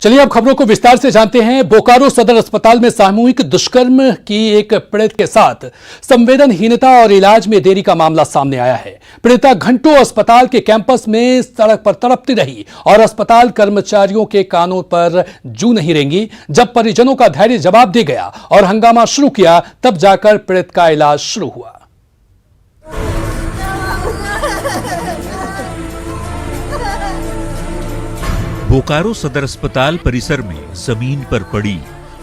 चलिए अब खबरों को विस्तार से जानते हैं। बोकारो सदर अस्पताल में सामूहिक दुष्कर्म की एक पीड़ित के साथ संवेदनहीनता और इलाज में देरी का मामला सामने आया है। पीड़िता घंटों अस्पताल के कैंपस में सड़क पर तड़पती रही और अस्पताल कर्मचारियों के कानों पर जू नहीं रेंगी। जब परिजनों का धैर्य जवाब दे गया और हंगामा शुरू किया, तब जाकर पीड़ित का इलाज शुरू हुआ। बोकारो सदर अस्पताल परिसर में जमीन पर पड़ी,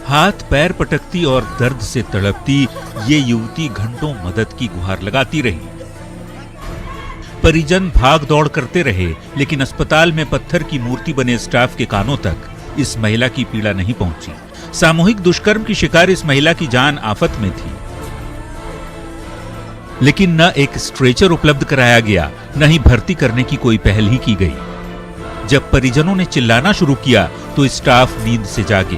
हाथ पैर पटकती और दर्द से तड़पती ये युवती घंटों मदद की गुहार लगाती रही। परिजन भाग दौड़ करते रहे, लेकिन अस्पताल में पत्थर की मूर्ति बने स्टाफ के कानों तक इस महिला की पीड़ा नहीं पहुंची। सामूहिक दुष्कर्म की शिकार इस महिला की जान आफत में थी, लेकिन न एक स्ट्रेचर उपलब्ध कराया गया, न ही भर्ती करने की कोई पहल ही की गई। जब परिजनों ने चिल्लाना शुरू किया तो स्टाफ नींद से जागे।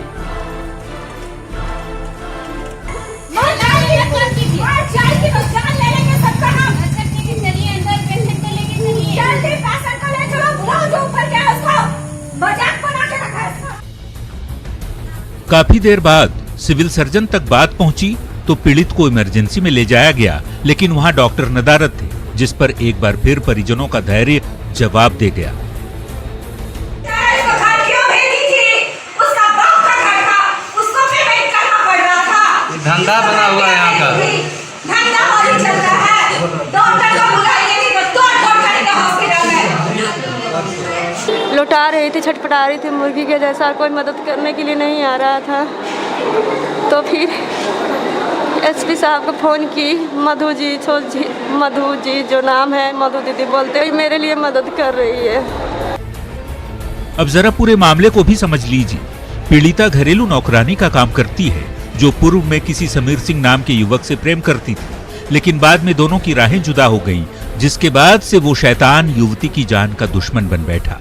काफी देर बाद सिविल सर्जन तक बात पहुंची तो पीड़ित को इमरजेंसी में ले जाया गया, लेकिन वहां डॉक्टर नदारद थे, जिस पर एक बार फिर परिजनों का धैर्य जवाब दे गया। धंधा बना हुआ है यहाँ का, धंधा वाली चल रहा है। डॉक्टर को बुलाइए नहीं तो तोड़ करेंगे हॉस्पिटल में। लौटा रही थी, छटपटा रही थी मुर्गी के जैसा, कोई मदद करने के लिए नहीं आ रहा था। तो फिर एसपी साहब को फोन की, मधु जी जो नाम है, मधु दीदी बोलते हैं, मेरे लिए मदद कर रही है। अब जरा पूरे मामले को भी समझ लीजिए। पीड़िता घरेलू नौकरानी का काम करती है, जो पूर्व में किसी समीर सिंह नाम के युवक से प्रेम करती थी, लेकिन बाद में दोनों की राहें जुदा हो गईं, जिसके बाद से वो शैतान युवती की जान का दुश्मन बन बैठा।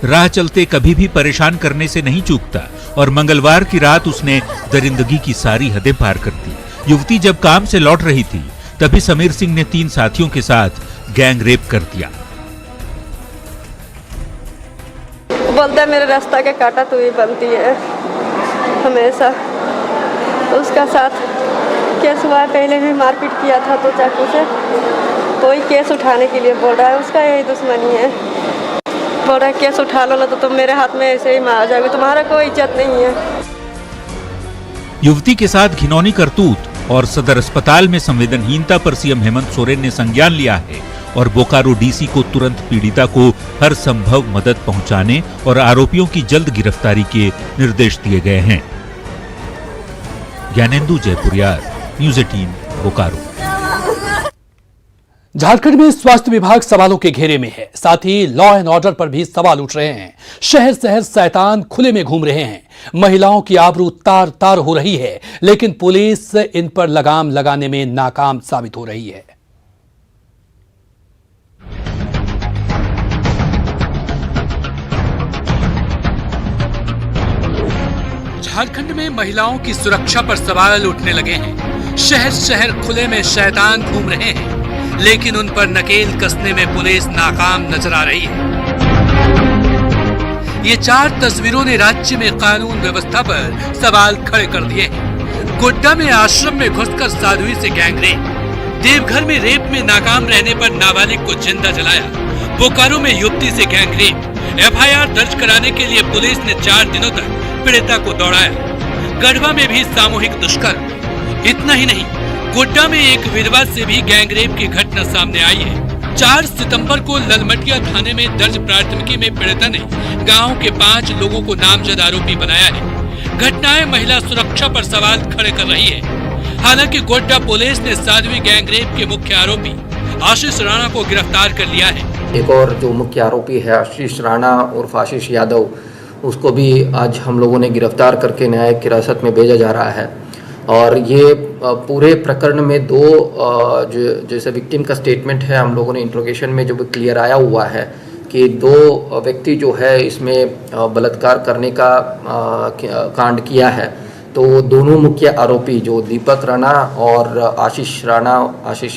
राह चलते कभी भी परेशान करने से नहीं चूकता और मंगलवार की रात उसने दरिंदगी की सारी हदें पार कर दी। युवती जब काम से लौट रही थी, तभी समीर सिंह ने 3 साथियों के साथ गैंग रेप कर दिया। बोलता है मेरे रास्ता के कांटा तू ही बनती है हमेशा। उसका साथ केस हुआ है, पहले भी मारपीट किया था तो चाकू से, तो ही केस उठाने के लिए बोल रहा है। उसका यही दुश्मनी है, बोल रहा है केस उठा लो ना तो तुम मेरे हाथ में ऐसे ही मार जाओगे, तुम्हारा कोई इज्जत नहीं है। युवती के साथ घिनौनी करतूत और सदर अस्पताल में संवेदनहीनता पर सीएम हेमंत सोरेन ने संज्ञान लिया है और बोकारो डीसी को तुरंत पीड़िता को हर संभव मदद पहुंचाने और आरोपियों की जल्द गिरफ्तारी के निर्देश दिए गए हैं। ज्ञानेंदु जयपुरियार, न्यूज़ 18 बोकारो। झारखंड में स्वास्थ्य विभाग सवालों के घेरे में है, साथ ही लॉ एंड ऑर्डर पर भी सवाल उठ रहे हैं। शहर शहर शैतान खुले में घूम रहे हैं, महिलाओं की आबरू तार तार हो रही है, लेकिन पुलिस इन पर लगाम लगाने में नाकाम साबित हो रही है। झारखंड में महिलाओं की सुरक्षा पर सवाल उठने लगे हैं। शहर शहर खुले में शैतान घूम रहे हैं, लेकिन उन पर नकेल कसने में पुलिस नाकाम नजर आ रही है। ये 4 तस्वीरों ने राज्य में कानून व्यवस्था पर सवाल खड़े कर दिए हैं। गोड्डा में आश्रम में घुसकर साध्वी से गैंगरेप, देवघर में रेप में नाकाम रहने पर नाबालिग को जिंदा जलाया, बोकारो में युवती से गैंगरेप, एफआईआर दर्ज कराने के लिए पुलिस ने 4 दिनों तक पीड़िता को दौड़ाया, गढ़वा में भी सामूहिक दुष्कर्म। इतना ही नहीं, गोड्डा में एक विधवा से भी गैंगरेप की घटना सामने आई है। 4 सितंबर को ललमटिया थाने में दर्ज प्राथमिकी में पीड़िता ने गांव के 5 लोगों को नामजद आरोपी बनाया है। घटनाएं महिला सुरक्षा पर सवाल खड़े कर रही है। हालांकि गोड्डा पुलिस ने साध्वी गैंगरेप के मुख्य आरोपी आशीष राणा को गिरफ्तार कर लिया है। एक और जो मुख्य आरोपी है आशीष राणा उर्फ आशीष यादव, उसको भी आज हम लोगों ने गिरफ्तार करके न्यायिक हिरासत में भेजा जा रहा है। और ये पूरे प्रकरण में 2 जैसे विक्टिम का स्टेटमेंट है, हम लोगों ने इंट्रोगेशन में जो भी क्लियर आया हुआ है कि 2 व्यक्ति जो है इसमें बलात्कार करने का कांड किया है। तो दोनों मुख्य आरोपी जो दीपक राणा और आशीष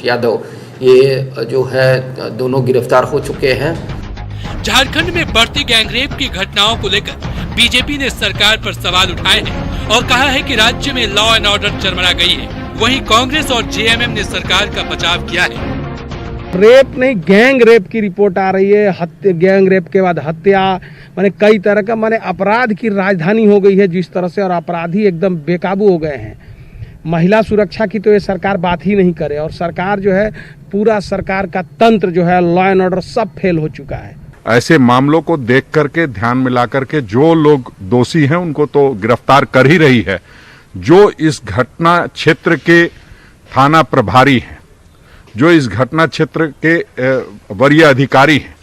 यादव, ये जो है दोनों गिरफ्तार हो चुके हैं। झारखंड में बढ़ती गैंगरेप की घटनाओं को लेकर बीजेपी ने सरकार पर सवाल उठाए हैं और कहा है कि राज्य में लॉ एंड ऑर्डर चरमरा गई है। वहीं कांग्रेस और जेएमएम ने सरकार का बचाव किया है। रेप नहीं, गैंग रेप की रिपोर्ट आ रही है। गैंग रेप के बाद हत्या, माने कई तरह का, माने अपराध की राजधानी हो गई है जिस तरह से, और अपराधी एकदम बेकाबू हो गए हैं। महिला सुरक्षा की तो ये सरकार बात ही नहीं करे, और सरकार जो है, पूरा सरकार का तंत्र जो है, लॉ एंड ऑर्डर सब फेल हो चुका है। ऐसे मामलों को देख करके, ध्यान में ला करके जो लोग दोषी हैं उनको तो गिरफ्तार कर ही रही है। जो इस घटना क्षेत्र के थाना प्रभारी हैं, जो इस घटना क्षेत्र के वरीय अधिकारी हैं,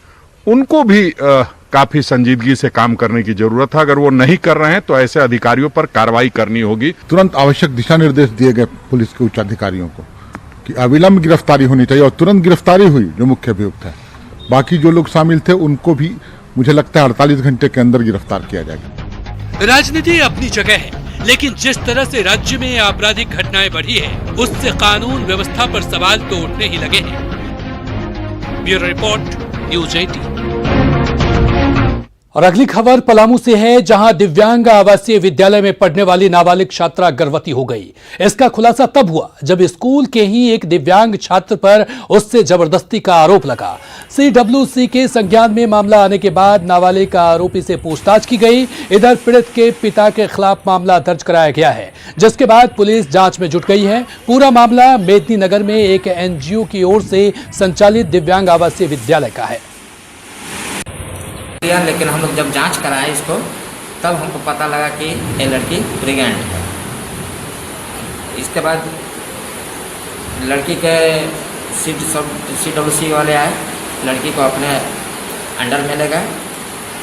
उनको भी काफी संजीदगी से काम करने की जरूरत है। अगर वो नहीं कर रहे हैं तो ऐसे अधिकारियों पर कार्रवाई करनी होगी। तुरंत आवश्यक दिशा निर्देश दिए गए पुलिस के उच्च अधिकारियों को कि अविलंब गिरफ्तारी होनी चाहिए, और तुरंत गिरफ्तारी हुई जो मुख्य अभियुक्त है। बाकी जो लोग शामिल थे उनको भी मुझे लगता है 48 घंटे के अंदर गिरफ्तार किया जाएगा। राजनीति अपनी जगह है, लेकिन जिस तरह से राज्य में आपराधिक घटनाएं बढ़ी है, उससे कानून व्यवस्था पर सवाल तो उठने ही लगे हैं। Bureau report, news 18। और अगली खबर पलामू से है, जहां दिव्यांग आवासीय विद्यालय में पढ़ने वाली नाबालिग छात्रा गर्भवती हो गई। इसका खुलासा तब हुआ जब स्कूल के ही एक दिव्यांग छात्र पर उससे जबरदस्ती का आरोप लगा। CWC के संज्ञान में मामला आने के बाद नाबालिग आरोपी से पूछताछ की गई। इधर पीड़ित के पिता के खिलाफ मामला दर्ज कराया गया है, जिसके बाद पुलिस जांच में जुट गई है। पूरा मामला मेदिनीनगर में एक NGO की ओर से संचालित दिव्यांग आवासीय विद्यालय का है। लेकिन हम लोग जब जांच कराए इसको, तब हमको पता लगा कि ये लड़की प्रेग्नेंट है। इसके बाद लड़की के CWC वाले आए, लड़की को अपने अंडर में ले गए,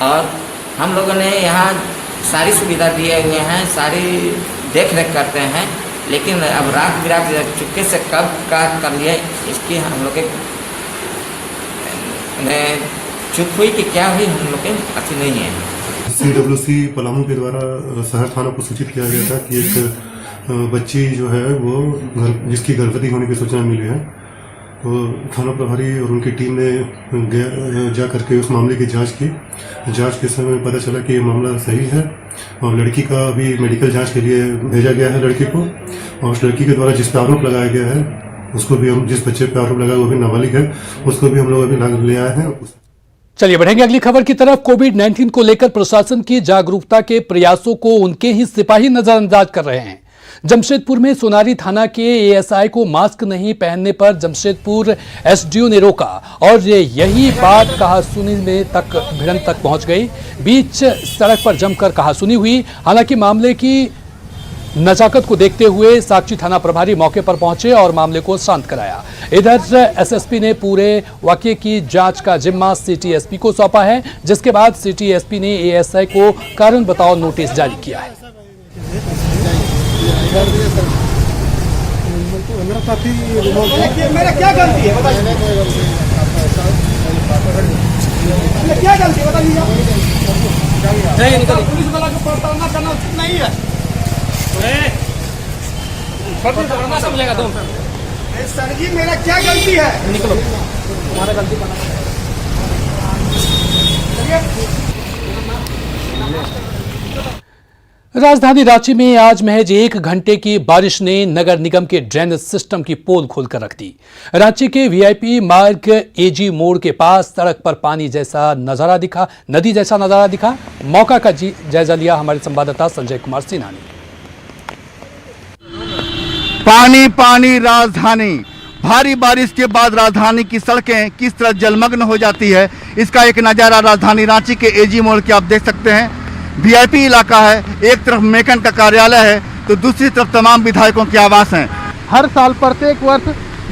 और हम लोगों ने यहाँ सारी सुविधा दिए हुए हैं, सारी देख रेख करते हैं। लेकिन अब रात बिरात चुपके से कब का कर लिए, इसकी हम लोग चुप हुई कि क्या हुई, हम लोग के अच्छी नहीं है। CWC पलामू के द्वारा शहर थाना को सूचित किया गया था कि एक बच्ची जो है वो जिसकी गर्भवती होने की सूचना मिली है, तो थाना प्रभारी और उनकी टीम ने जा करके उस मामले की जांच की। जांच के समय पता चला कि ये मामला सही है, और लड़की का अभी मेडिकल जांच के लिए भेजा गया है लड़की को। और उस लड़की के द्वारा जिस पर आरोप लगाया गया है, उसको भी हम, जिस बच्चे पर आरोप लगा वो भी नाबालिग है, उसको भी हम लोग अभी ले आए हैं। चलिए बढ़ेंगे अगली खबर की तरफ। कोविड-19 को लेकर प्रशासन की जागरूकता के प्रयासों को उनके ही सिपाही नजरअंदाज कर रहे हैं। जमशेदपुर में सोनारी थाना के ASI को मास्क नहीं पहनने पर जमशेदपुर SDO ने रोका, और यही बात कहासुनी में तक भिड़ंत तक पहुंच गई। बीच सड़क पर जमकर कहासुनी हुई। हालांकि मामले की नजाकत को देखते हुए साक्षी थाना प्रभारी मौके पर पहुंचे और मामले को शांत कराया। इधर SSP ने पूरे वाकये की जांच का जिम्मा सिटी SP को सौंपा है, जिसके बाद सिटी SP ने ASI को कारण बताओ नोटिस जारी किया है। मेरा क्या गलती है बताइए, क्या गलती है बताइए। पुलिस वाला को प्रताड़ना करना उचित नहीं है। सर जी मेरा क्या गलती है, निकलो, तुम्हारा गलती बना। राजधानी रांची में आज महज 1 घंटे की बारिश ने नगर निगम के ड्रेनेज सिस्टम की पोल खोलकर रख दी। रांची के VIP मार्ग AG मोड़ के पास सड़क पर पानी जैसा नजारा दिखा, नदी जैसा नजारा दिखा। मौका का जायजा लिया हमारे संवाददाता संजय कुमार सिन्हा ने। पानी पानी राजधानी, भारी बारिश के बाद राजधानी की सड़कें किस तरह जलमग्न हो जाती है, इसका एक नज़ारा राजधानी रांची के AG मोड़ के आप देख सकते हैं। VIP इलाका है, एक तरफ मेकन का कार्यालय है तो दूसरी तरफ तमाम विधायकों के आवास हैं। हर साल प्रत्येक वर्ष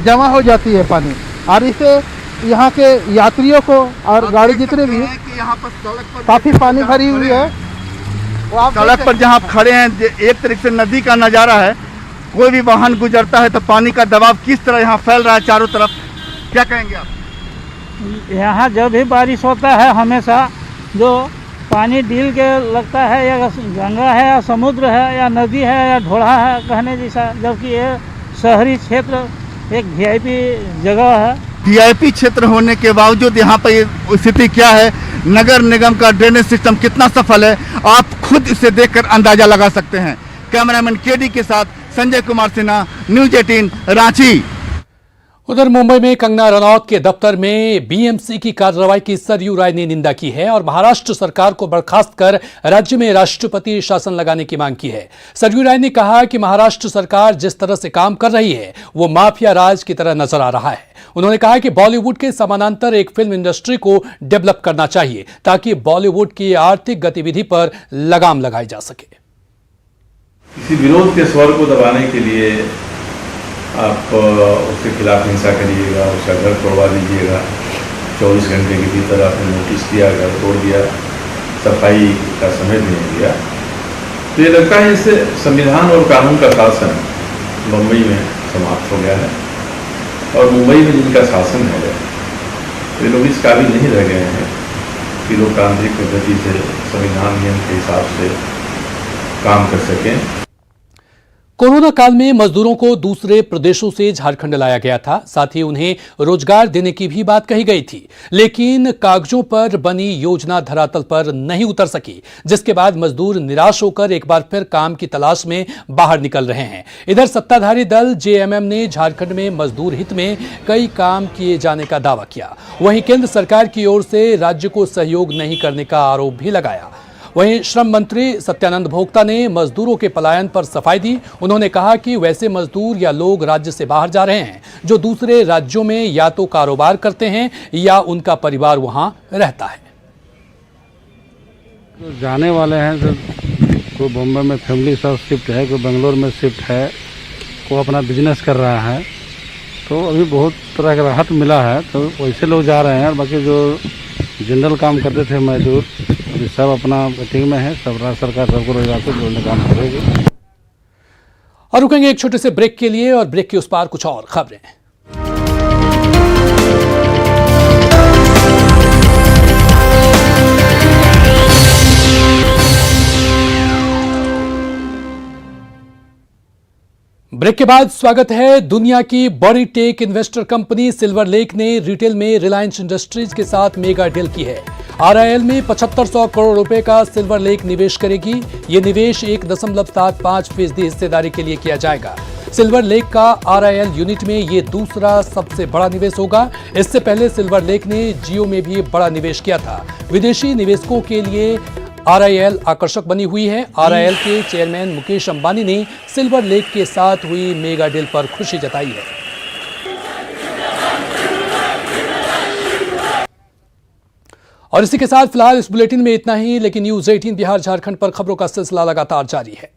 जमा हो जाती है पानी, और इससे यहाँ के यात्रियों को और गाड़ी जितने भी यहाँ पर सड़क पर काफी पानी भरी हुई है। सड़क पर जहाँ खड़े हैं, एक तरीके से नदी का नज़ारा है। कोई भी वाहन गुजरता है तो पानी का दबाव किस तरह यहाँ फैल रहा है चारों तरफ, क्या कहेंगे आप? यहाँ जब भी बारिश होता है हमेशा जो पानी डील के लगता है, या गंगा है या समुद्र है या नदी है या ढोढ़ा है कहने जैसा, जबकि ये शहरी क्षेत्र एक VIP जगह है वीआईपी क्षेत्र होने के बावजूद यहाँ पर ये स्थिति क्या है, नगर निगम का ड्रेनेज सिस्टम कितना सफल है, आप खुद इसे देखकर अंदाजा लगा सकते हैं। कैमरामैन केडी के साथ संजय कुमार सिन्हा, न्यूज 18 रांची। उधर मुंबई में कंगना रनौत के दफ्तर में बीएमसी की कार्रवाई की सरयू राय ने निंदा की है और महाराष्ट्र सरकार को बर्खास्त कर राज्य में राष्ट्रपति शासन लगाने की मांग की है। सरयू राय ने कहा कि महाराष्ट्र सरकार जिस तरह से काम कर रही है वो माफिया राज की तरह नजर आ रहा है। उन्होंने कहा कि बॉलीवुड के समानांतर एक फिल्म इंडस्ट्री को डेवलप करना चाहिए ताकि बॉलीवुड की आर्थिक गतिविधि पर लगाम लगाई जा सके। किसी विरोध के स्वर को दबाने के लिए आप उसके खिलाफ हिंसा करिएगा, उसका घर तोड़वा दीजिएगा, 24 घंटे के भीतर आपने नोटिस दिया, घर तोड़ दिया, सफाई का समय भी नहीं दिया, तो ये लगता है इससे संविधान और कानून का शासन मुंबई में समाप्त हो गया है और मुंबई में जिनका शासन है ये लोग इस काबिल नहीं रह गए हैं कि लोकतांत्रिक पद्धति से संविधान नियम के हिसाब से काम कर सकें। कोरोना काल में मजदूरों को दूसरे प्रदेशों से झारखंड लाया गया था, साथ ही उन्हें रोजगार देने की भी बात कही गई थी, लेकिन कागजों पर बनी योजना धरातल पर नहीं उतर सकी, जिसके बाद मजदूर निराश होकर एक बार फिर काम की तलाश में बाहर निकल रहे हैं। इधर सत्ताधारी दल जेएमएम ने झारखंड में मजदूर हित में कई काम किए जाने का दावा किया। वहीं केंद्र सरकार की ओर से राज्य को सहयोग नहीं करने का आरोप भी लगाया। वहीं श्रम मंत्री सत्यानंद भोक्ता ने मजदूरों के पलायन पर सफाई दी। उन्होंने कहा कि वैसे मजदूर या लोग राज्य से बाहर जा रहे हैं जो दूसरे राज्यों में या तो कारोबार करते हैं या उनका परिवार वहां रहता है। तो जाने वाले हैं तो बॉम्बे में फैमिली सब शिफ्ट है, कोई बेंगलोर में शिफ्ट है, कोई अपना बिजनेस कर रहा है, तो अभी बहुत तरह का राहत मिला है, तो वैसे लोग जा रहे हैं। और बाकी जो जनरल काम करते थे मजदूर अभी सब अपना मीटिंग में है, सब राज्य सरकार सबको रोजगार से जोड़ने का काम करेगी। और रुकेंगे एक छोटे से ब्रेक के लिए और ब्रेक के उस पार कुछ और खबरें। ब्रेक के बाद स्वागत है। दुनिया की बड़ी tech investor company Silver Lake ने रिटेल में रिलायंस इंडस्ट्रीज के साथ मेगा डील की है। आरआईएल में 7500 करोड़ रुपए का सिल्वर लेक निवेश करेगी। ये निवेश 1.75% हिस्सेदारी के लिए किया जाएगा। सिल्वर लेक का आरआईएल यूनिट में ये दूसरा सबसे बड़ा निवेश होगा। इससे पहले सिल्वर लेक ने जियो में भी बड़ा निवेश किया था। विदेशी निवेशकों के लिए आरआईएल आकर्षक बनी हुई है। आरआईएल के चेयरमैन मुकेश अंबानी ने सिल्वर लेक के साथ हुई मेगा डील पर खुशी जताई है। और इसी के साथ फिलहाल इस बुलेटिन में इतना ही, लेकिन न्यूज 18 बिहार झारखंड पर खबरों का सिलसिला लगातार जारी है।